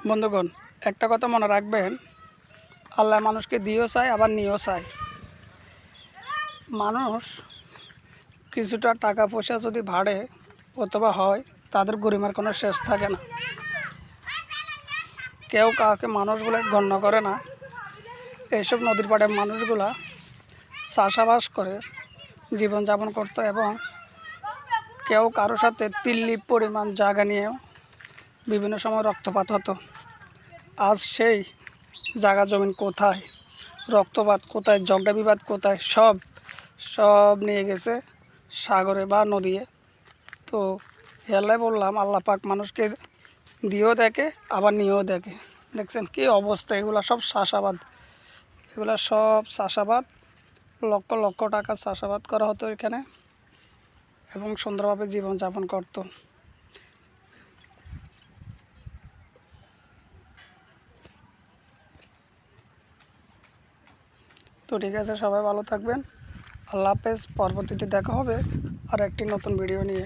বন্ধুগণ, একটা কথা মনে রাখবেন, আল্লাহ মানুষকে দিয়েও চায় আবার নিয়েও চায়। মানুষ কিছুটা টাকা পয়সা যদি বাড়ে অথবা হয়, তাদের গরিমার কোনো শেষ থাকে না। কেউ কাউকে মানুষগুলো গণ্য করে না। এইসব নদীর পাড়ের মানুষগুলা চাষাবাস করে জীবনযাপন করত এবং কেউ কারো সাথে তিল্লি পরিমাণ জায়গা নিয়েও বিভিন্ন সময় রক্তপাত হতো। আজ সেই জায়গা জমিন কোথায়, রক্তপাত কোথায়, ঝগড়া বিবাদ কোথায়, সব নিয়ে গেছে সাগরে বা নদীতে। তো এলাই বললাম, আল্লাহ পাক মানুষকে দিয়েও দেখে আবার নিয়েও দেখে। দেখছেন কী অবস্থা, এগুলো সব চাষাবাদ, এগুলো সব চাষাবাদ, লক্ষ লক্ষ টাকা চাষাবাদ করা হতো এখানে এবং সুন্দরভাবে জীবনযাপন করত। তো ঠিক আছে, সবাই ভালো থাকবেন। আল্লাহ হাফেজ। পরবর্তীতে দেখা হবে আর একটি নতুন ভিডিও নিয়ে।